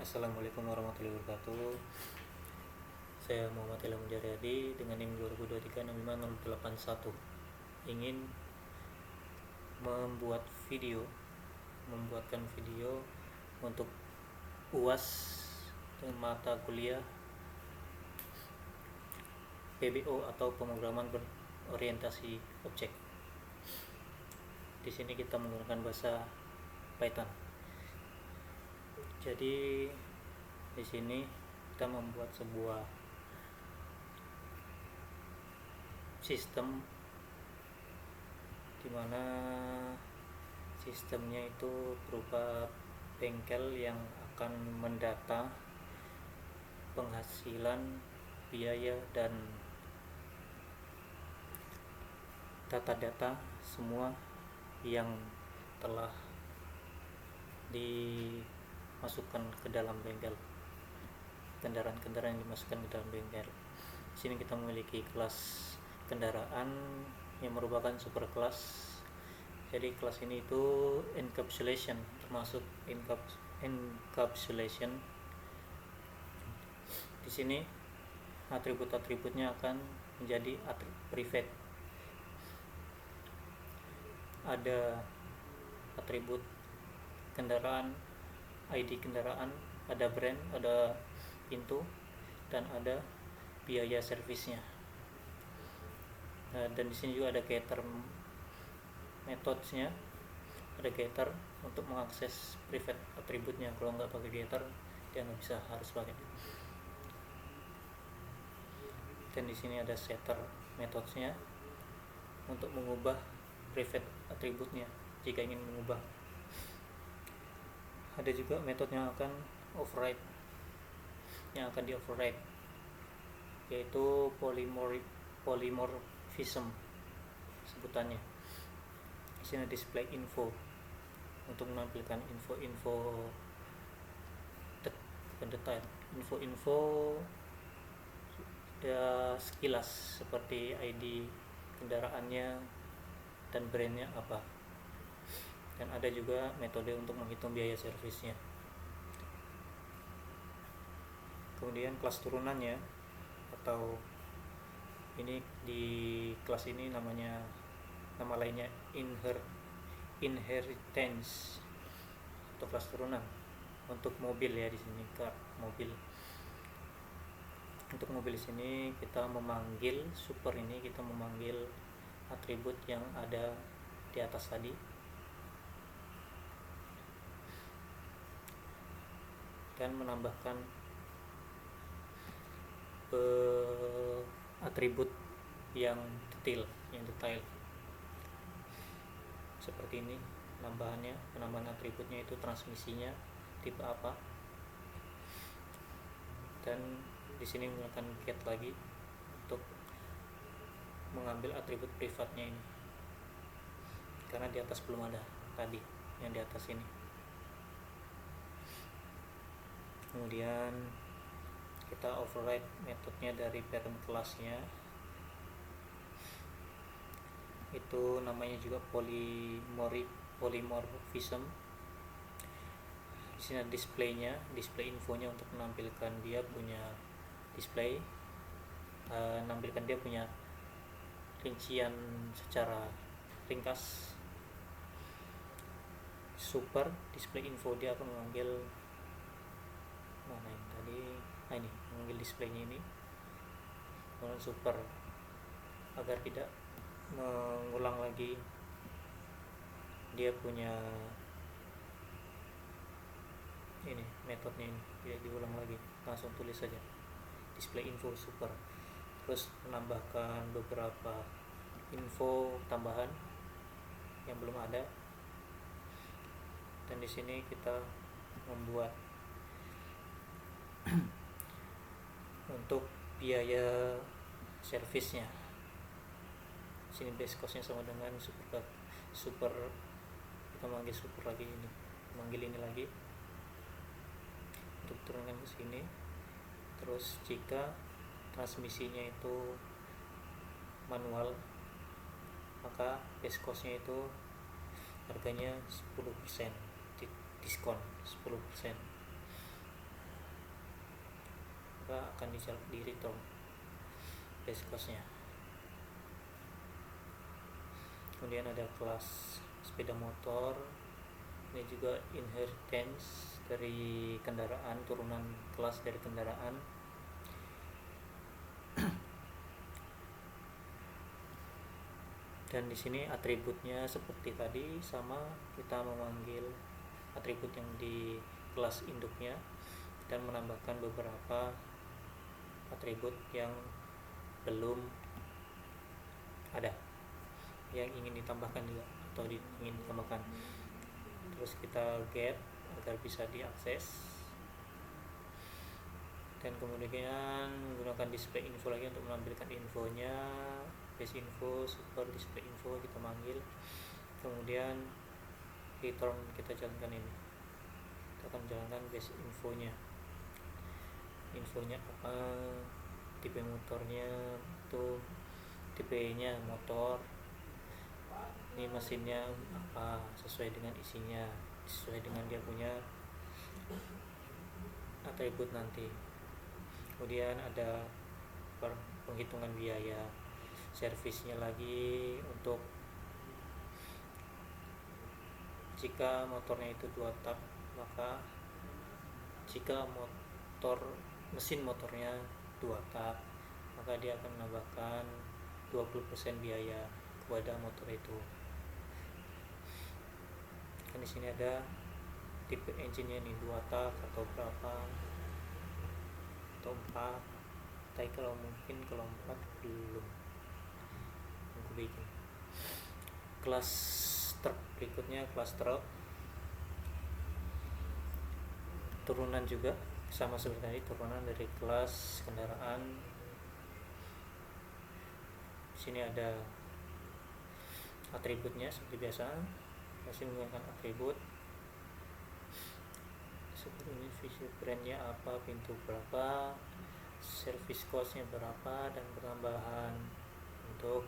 Assalamualaikum warahmatullahi wabarakatuh. Saya Muhammad Ilham Jaryadi dengan NIM 2023658081. Ingin membuatkan video untuk UAS dan mata kuliah PBO atau pemrograman berorientasi objek. Di sini kita menggunakan bahasa Python. Jadi di sini kita membuat sebuah sistem di mana sistemnya itu berupa bengkel yang akan mendata penghasilan, biaya, dan data-data semua yang telah dimasukkan ke dalam bengkel, kendaraan-kendaraan yang dimasukkan ke dalam bengkel. Di sini kita memiliki kelas kendaraan yang merupakan superkelas. Jadi kelas ini itu encapsulation, termasuk encapsulation. Di sini atribut-atributnya akan menjadi private. Ada atribut kendaraan, ID kendaraan, ada brand, ada pintu, dan ada biaya servisnya. Dan di sini juga ada getter methodsnya, ada getter untuk mengakses private atributnya. Kalau nggak pakai getter dia nggak bisa, harus pakai. Dan di sini ada setter methodsnya untuk mengubah private atributnya jika ingin mengubah. Ada juga metode yang akan override, yang akan di override, yaitu polymorphism sebutannya. Di sini display info untuk menampilkan info-info detail, info-info ya sekilas seperti ID kendaraannya dan brandnya apa. Dan ada juga metode untuk menghitung biaya servisnya. Kemudian kelas turunannya, atau ini di kelas ini nama lainnya inheritance atau kelas turunan. Untuk mobil ya, di sini ke mobil. Untuk mobil di sini kita memanggil atribut yang ada di atas tadi, dan menambahkan atribut yang detail seperti ini. Penambahan atributnya itu transmisinya tipe apa, dan di sini menggunakan get lagi untuk mengambil atribut privatnya ini, karena di atas belum ada tadi yang di atas ini. Kemudian kita override metodenya dari parent kelasnya, itu namanya juga polymorphism. Di sini display infonya untuk menampilkan dia punya display, menampilkan dia punya rincian secara ringkas. Super display info, dia akan mengambil ini mengambil displaynya ini. Kemudian super, agar tidak mengulang lagi, dia punya ini metodenya ini tidak diulang lagi, langsung tulis saja display info super. Terus menambahkan beberapa info tambahan yang belum ada. Dan di sini kita membuat untuk biaya servisnya. Sini base costnya sama dengan super, kita manggil super lagi, ini lagi untuk turunkan ke sini. Terus jika transmisinya itu manual, maka base costnya itu harganya 10%, diskon 10%. maka akan di return base class-nya. Kemudian ada kelas sepeda motor, ini juga inheritance dari kendaraan, turunan kelas dari kendaraan. Dan di sini atributnya seperti tadi sama, kita memanggil atribut yang di kelas induknya dan menambahkan beberapa atribut yang belum ada, yang ingin ditambahkan juga atau ingin ditambahkan. Terus kita get agar bisa diakses, dan kemudian menggunakan display info lagi untuk menampilkan infonya. Base info, super display info kita manggil, kemudian return kita jalankan ini. Kita akan jalankan base infonya apa, tipe motornya itu tipenya motor, ini mesinnya apa, sesuai dengan isinya, sesuai dengan dia punya atribut nanti. Kemudian ada penghitungan biaya servisnya lagi, untuk jika motornya itu 2 tak, maka jika mesin motornya 2 tak, maka dia akan menambahkan 20% biaya kepada motor itu. Kan di sini ada tipe engine-nya nih, 2 tak atau berapa, atau 4. Tapi kalau 4 belum aku bikin. Kelas truk berikutnya, kelas truk turunan juga sama seperti tadi, turunan dari kelas kendaraan. Di sini ada atributnya seperti biasa, masih menggunakan atribut seperti ini, visi brandnya apa, pintu berapa, service cost-nya berapa, dan penambahan untuk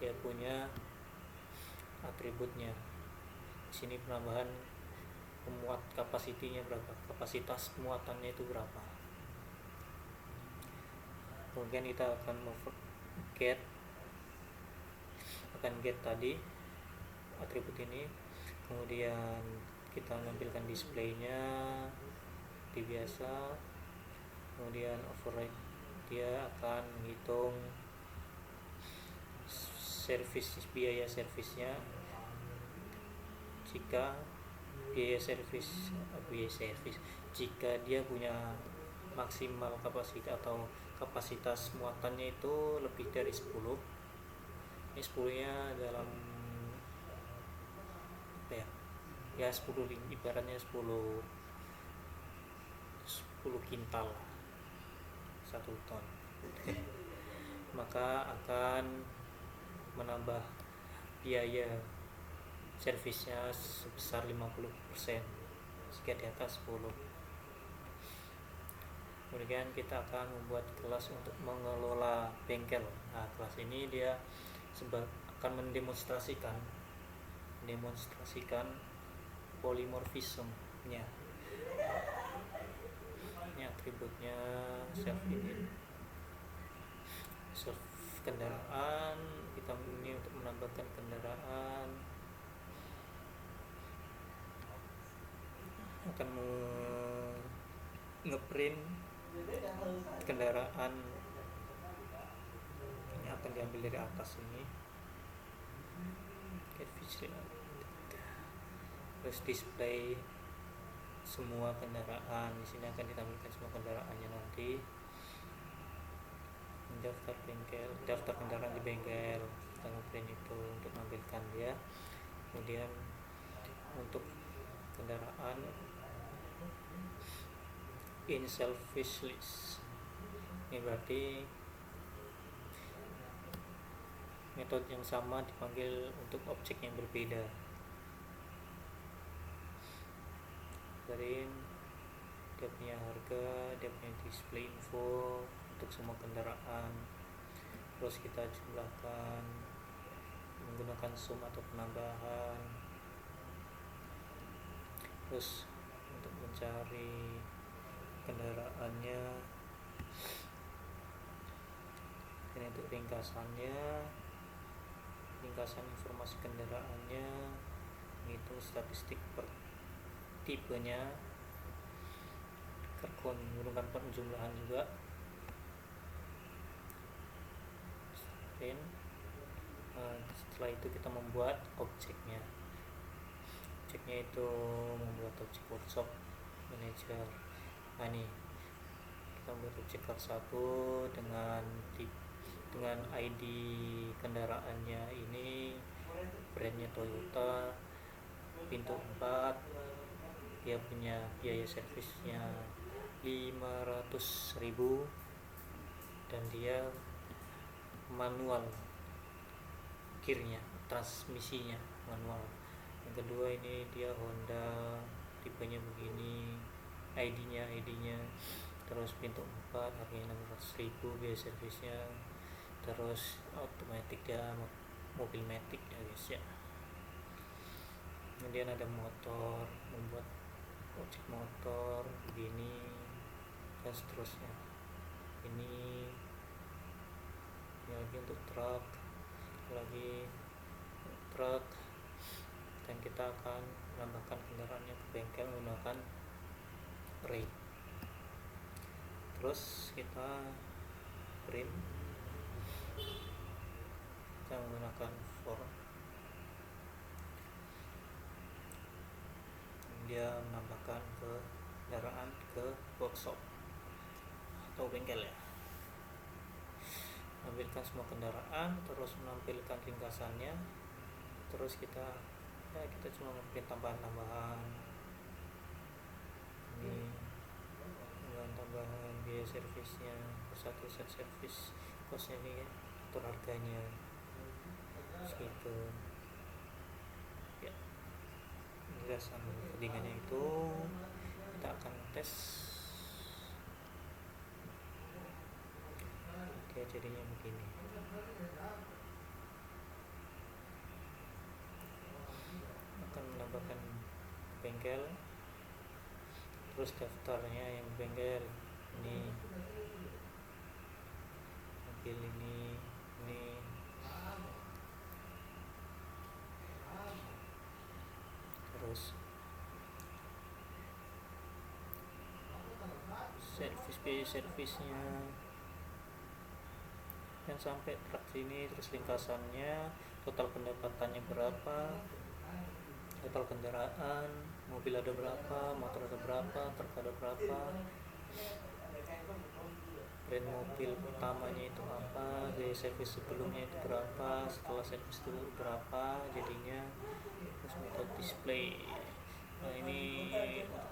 dia punya atributnya. Di sini penambahan pemuat kapasitinya berapa, kapasitas muatannya itu berapa. Kemudian kita akan get tadi atribut ini, kemudian kita menampilkan displaynya seperti biasa. Kemudian override, dia akan menghitung biaya servisnya. Jika biaya servis jika dia punya maksimal kapasitas atau kapasitas muatannya itu lebih dari 10, ini 10 nya dalam apa ya 10, ibaratnya 10 kintal, 1 ton maka akan menambah biaya servisnya sebesar 50% jika di atas 10. Kemudian kita akan membuat kelas untuk mengelola bengkel. Nah, kelas ini dia akan mendemonstrasikan polymorphism-nya. Ini atributnya self kendaraan, kita ini untuk menambahkan kendaraan, akan ngeprint kendaraan, ini akan diambil dari atas ini, terus display semua kendaraan. Di sini akan ditampilkan semua kendaraannya nanti. Daftar kendaraan di bengkel, kita ngeprint itu untuk menampilkan dia. Kemudian untuk kendaraan in service list, ini berarti metode yang sama dipanggil untuk objek yang berbeda. Dari dia punya harga, dia punya display info untuk semua kendaraan, terus kita jumlahkan menggunakan sum atau penambahan. Terus untuk mencari kendaraannya Ini untuk ringkasan informasi kendaraannya, menghitung statistik per tipenya, menggunakan penjumlahan juga. Dan setelah itu kita membuat objeknya itu membuat objek workshop manager. Nah ini kita membuat objek kelas 1 dengan ID kendaraannya ini brandnya Toyota, pintu 4, dia punya biaya servisnya 500.000 dan dia manual, gearnya, transmisinya manual. Yang kedua ini dia Honda, tipenya begini, ID-nya, terus pintu 4 harganya 600.000 biaya servisnya, terus automatic dia mobil matic ya guys ya. Kemudian ada motor, membuat objek motor begini dan seterusnya. Ini lagi untuk truk, dan kita akan menambahkan kendaraannya ke bengkel menggunakan ray. Terus kita print, kita menggunakan form, dia menambahkan kendaraan ke workshop atau bengkel ya. Menampilkan semua kendaraan, terus menampilkan ringkasannya, terus kita cuma memprint tambahan ini, tambahan biaya servisnya per satu set servis, costnya ini ya, atur harganya segitu ya. Penjelasan codingannya itu kita akan tes dia jadinya begini. Akan menambahkan bengkel, terus daftarnya yang bengkel ini, mobil ini terus servisnya dan sampai truk sini, terus ringkasannya, total pendapatannya berapa, total kendaraan, mobil ada berapa, motor ada berapa, truk ada berapa, brand mobil utamanya itu apa, biaya servis sebelumnya itu berapa, setelah servis itu berapa jadinya, terus metode display. Nah ini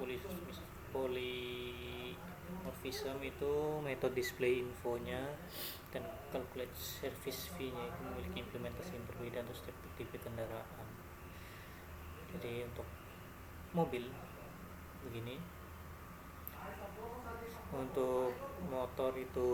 polymorphism itu metode display infonya, dan calculate service fee-nya itu memiliki implementasi yang berbeda untuk setiap tipe kendaraan. Jadi untuk mobil begini, untuk motor itu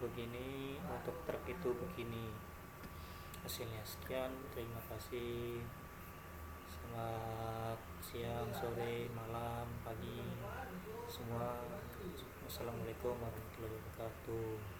begini, untuk truk itu begini hasilnya. Sekian, terima kasih. Selamat siang, sore, malam, pagi semua. Wassalamualaikum warahmatullahi wabarakatuh.